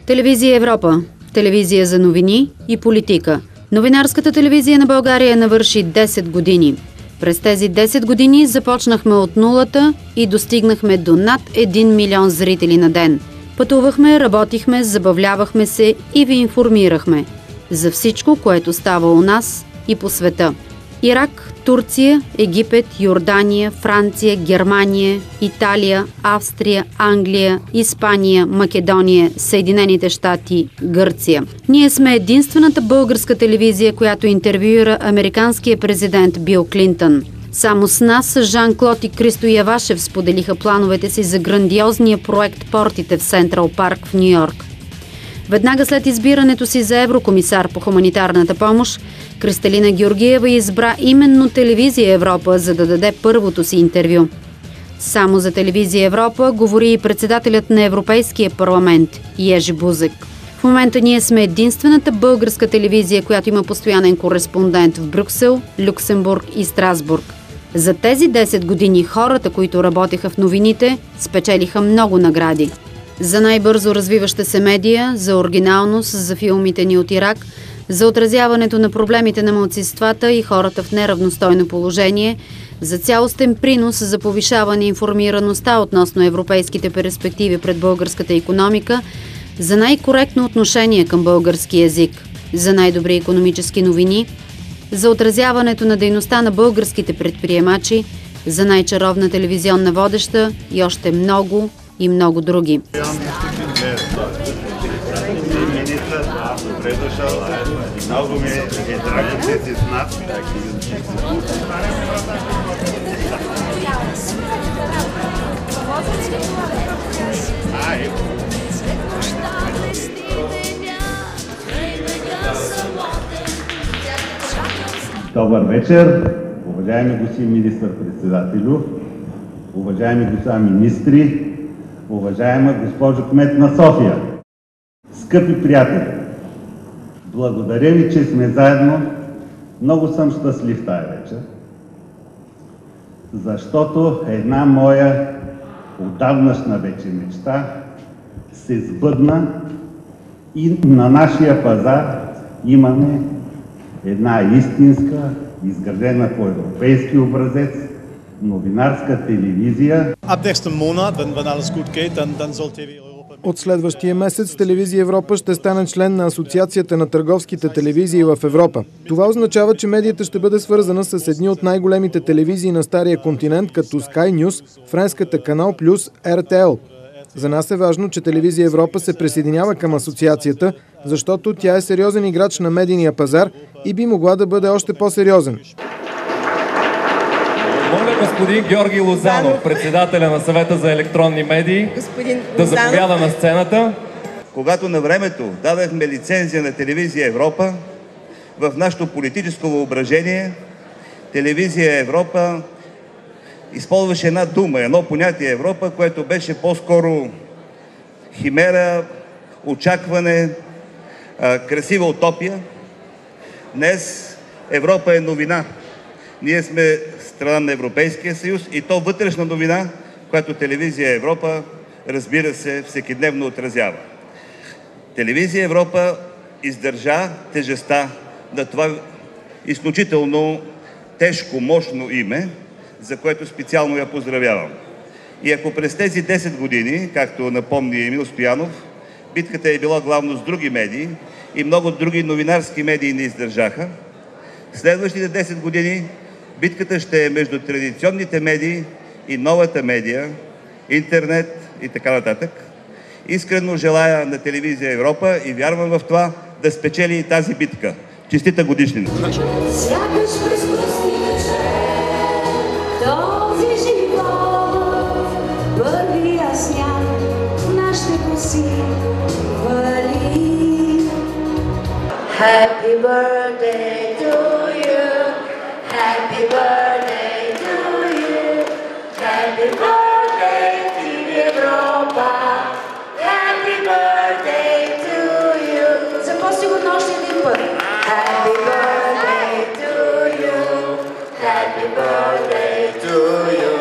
Телевизия Европа. Телевизия за новини и политика. Новинарската телевизия на България навърши 10 години. През тези 10 години започнахме от нулата и достигнахме до над 1 милион зрители на ден. Пътувахме, работихме, забавлявахме се и ви информирахме за всичко, което става у нас и по света. Ирак, Турция, Египет, Йордания, Франция, Германия, Италия, Австрия, Англия, Испания, Македония, Съединените щати, Гърция. Ние сме единствената българска телевизия, която интервюира американския президент Бил Клинтън. Само с нас Жан-Клод и Кристо Явашев споделиха плановете си за грандиозния проект «Портите» в Централ парк в Нью-Йорк. Веднага след избирането си за еврокомисар по хуманитарната помощ, Кристалина Георгиева избра именно Телевизия Европа, за да даде първото си интервю. Само за Телевизия Европа говори и председателят на Европейския парламент Ежи Бузек. В момента ние сме единствената българска телевизия, която има постоянен кореспондент в Брюксел, Люксембург и Страсбург. За тези 10 години хората, които работеха в новините, спечелиха много награди. За най-бързо развиваща се медия, за оригиналност, за филмите ни от Ирак, за отразяването на проблемите на малцинствата и хората в неравностойно положение, за цялостен принос за повишаване информираността относно европейските перспективи пред българската икономика, за най-коректно отношение към български език, за най-добри икономически новини, за отразяването на дейността на българските предприемачи, за най-чаровна телевизионна водеща и още много и много други. Много ми е драго, че си с нас. Добър вечер, уважаеми господин министър-председателю, уважаеми господа министри, уважаема госпожо кмет на София. Скъпи приятели, благодаря ви, че сме заедно. Много съм щастлив тая вечер, защото една моя отдавнашна вече мечта се сбъдна и на нашия пазар имаме една истинска, изградена по европейски образец, новинарска телевизия. От следващия месец Телевизия Европа ще стане член на Асоциацията на търговските телевизии в Европа. Това означава, че медията ще бъде свързана с едни от най-големите телевизии на Стария континент, като Sky News, френската Канал Плюс, RTL. За нас е важно, че Телевизия Европа се присъединява към асоциацията, защото тя е сериозен играч на медийния пазар и би могла да бъде още по-сериозен. Моля господин Георги Лозанов, председателя на съвета за електронни медии, да заповяда на сцената. Когато на времето дадахме лицензия на Телевизия Европа, в нашето политическо въображение Телевизия Европа използваше една дума, едно понятие Европа, което беше по-скоро химера, очакване, красива утопия. Днес Европа е новина. Ние сме страна на Европейския съюз и то вътрешна новина, която Телевизия Европа, разбира се, всекидневно отразява. Телевизия Европа издържа тежестта на това изключително тежко, мощно име, за което специално я поздравявам. И ако през тези 10 години, както напомни Емил Стоянов, битката е била главно с други медии и много други новинарски медии не издържаха, следващите 10 години битката ще е между традиционните медии и новата медия, интернет и така нататък. Искрено желая на Телевизия Европа и вярвам в това да спечели и тази битка. Честита годишнина! Happy birthday to you. Happy birthday to you. Happy birthday to Европа. Happy birthday to you. Започни го още един път. Happy birthday to you. Happy birthday to you.